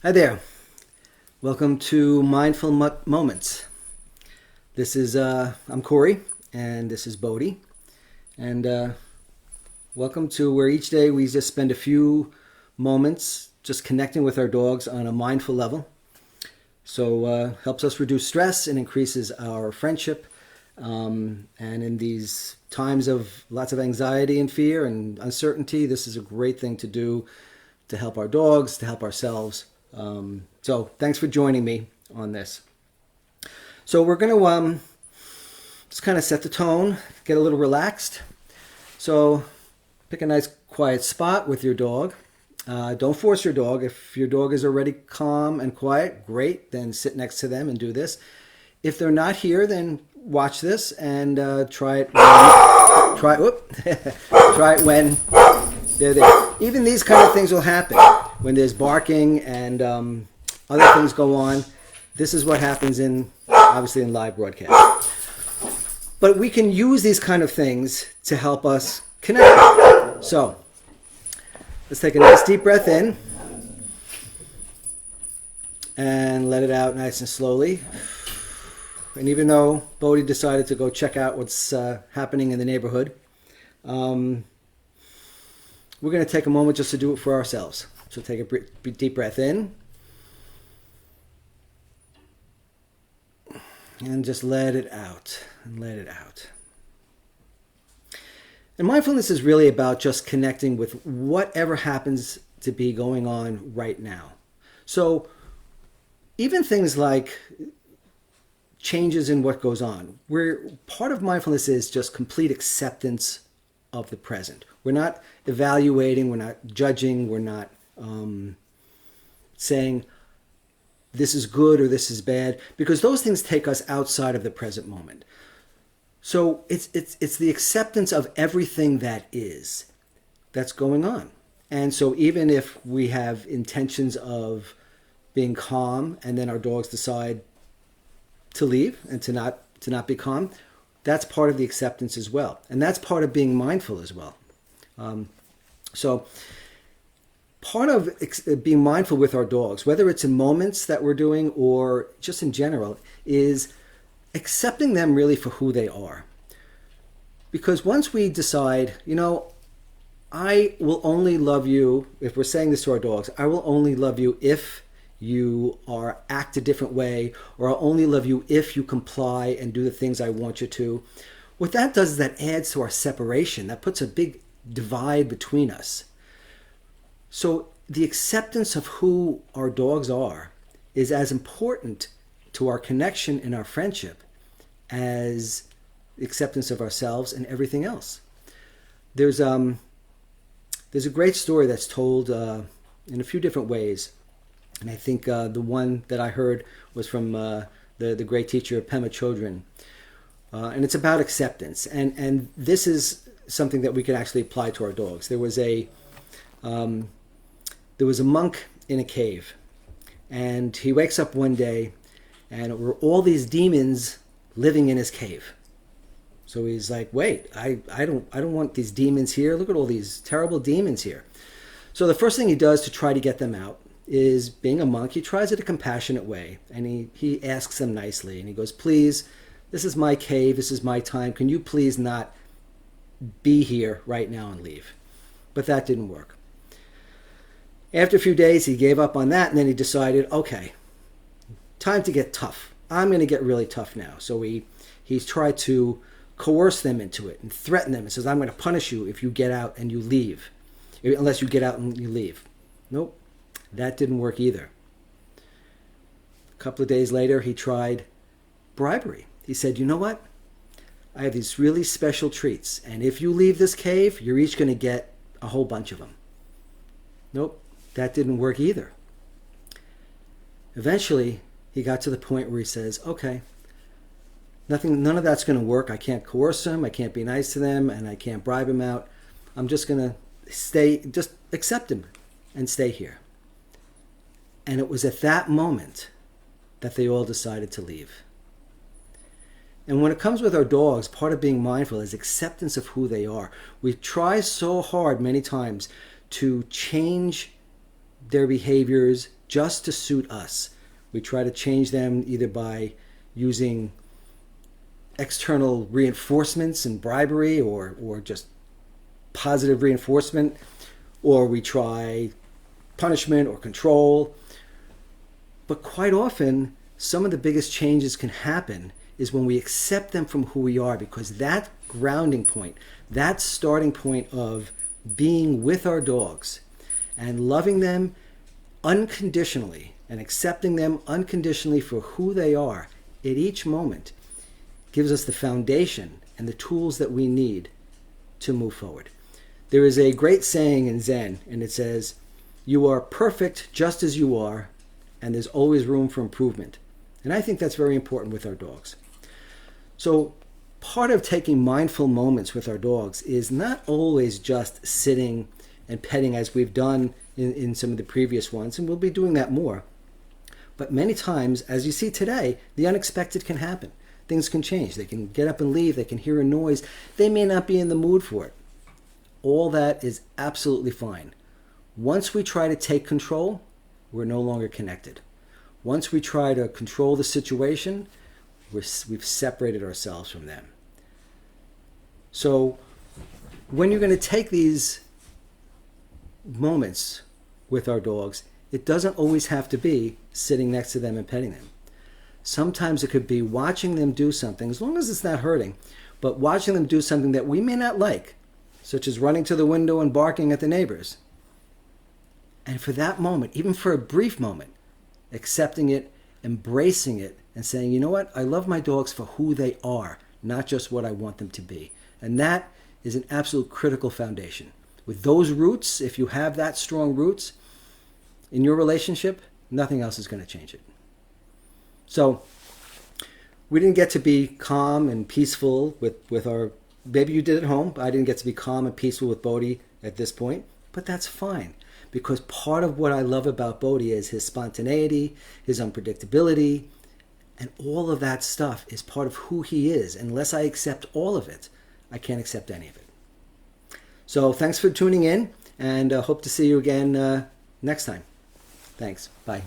Hi there. Welcome to Mindful Mutt Moments. I'm Corey, and this is Bodhi. And welcome to where each day we just spend a few moments just connecting with our dogs on a mindful level. So helps us reduce stress and increases our friendship. And in these times of lots of anxiety and fear and uncertainty, this is a great thing to do to help our dogs, to help ourselves. So thanks for joining me on this. So we're going to just kind of set the tone, get a little relaxed. So pick a nice quiet spot with your dog. Don't force your dog. If your dog is already calm and quiet, great, then sit next to them and do this. If they're not here, then watch this and try it when they're there. Even these kind of things will happen when there's barking and other things go on. This is what happens obviously in live broadcast. But we can use these kind of things to help us connect. So let's take a nice deep breath in and let it out nice and slowly. And even though Bodhi decided to go check out what's happening in the neighborhood, we're going to take a moment just to do it for ourselves. So take a deep breath in. And just let it out. And let it out. And mindfulness is really about just connecting with whatever happens to be going on right now. So even things like changes in what goes on, where part of mindfulness is just complete acceptance of the present. We're not evaluating, we're not judging, we're not saying this is good or this is bad, because those things take us outside of the present moment. So it's the acceptance of everything that's going on. And so even if we have intentions of being calm and then our dogs decide to leave and to not be calm, that's part of the acceptance as well. And that's part of being mindful as well. So part of being mindful with our dogs, whether it's in moments that we're doing or just in general, is accepting them really for who they are. Because once we decide, I will only love you, if we're saying this to our dogs, I will only love you if you act a different way, or I'll only love you if you comply and do the things I want you to. What that does is that adds to our separation. That puts a big divide between us. So the acceptance of who our dogs are is as important to our connection and our friendship as the acceptance of ourselves and everything else. There's a great story that's told in a few different ways. And I think the one that I heard was from the great teacher Pema Chodron. And it's about acceptance. And this is something that we can actually apply to our dogs. There was a monk in a cave. And he wakes up one day and there were all these demons living in his cave. So he's like, wait, I don't want these demons here. Look at all these terrible demons here. So the first thing he does to try to get them out is, being a monk, he tries it a compassionate way. And he asks them nicely. And he goes, please, this is my cave. This is my time. Can you please not be here right now and leave? But that didn't work. After a few days, he gave up on that. And then he decided, okay, time to get tough. I'm going to get really tough now. So he's tried to coerce them into it and threaten them and says, I'm going to punish you if you get out and you leave. Unless you get out and you leave. Nope. That didn't work either. A couple of days later, he tried bribery. He said, you know what? I have these really special treats. And if you leave this cave, you're each going to get a whole bunch of them. Nope. That didn't work either. Eventually, he got to the point where he says, okay, none of that's going to work. I can't coerce them. I can't be nice to them. And I can't bribe them out. I'm just going to just accept him and stay here. And it was at that moment that they all decided to leave. And when it comes with our dogs, part of being mindful is acceptance of who they are. We try so hard many times to change their behaviors just to suit us. We try to change them either by using external reinforcements and bribery, or just positive reinforcement, or we try punishment or control. But quite often, some of the biggest changes can happen is when we accept them from who we are, because that grounding point, that starting point of being with our dogs and loving them unconditionally and accepting them unconditionally for who they are at each moment, gives us the foundation and the tools that we need to move forward. There is a great saying in Zen, and it says, "You are perfect just as you are, and there's always room for improvement." And I think that's very important with our dogs. So part of taking mindful moments with our dogs is not always just sitting and petting as we've done in some of the previous ones, and we'll be doing that more. But many times, as you see today, the unexpected can happen. Things can change. They can get up and leave. They can hear a noise. They may not be in the mood for it. All that is absolutely fine. Once we try to take control, we're no longer connected. Once we try to control the situation, we've separated ourselves from them. So when you're going to take these moments with our dogs, it doesn't always have to be sitting next to them and petting them. Sometimes it could be watching them do something, as long as it's not hurting, but watching them do something that we may not like, such as running to the window and barking at the neighbors. And for that moment, even for a brief moment, accepting it, embracing it, and saying, you know what, I love my dogs for who they are, not just what I want them to be. And that is an absolute critical foundation. With those roots, if you have that strong roots in your relationship, nothing else is going to change it. So we didn't get to be calm and peaceful with our, maybe you did at home, but I didn't get to be calm and peaceful with Bodhi at this point, but that's fine. Because part of what I love about Bodhi is his spontaneity, his unpredictability, and all of that stuff is part of who he is. Unless I accept all of it, I can't accept any of it. So thanks for tuning in, and hope to see you again next time. Thanks. Bye.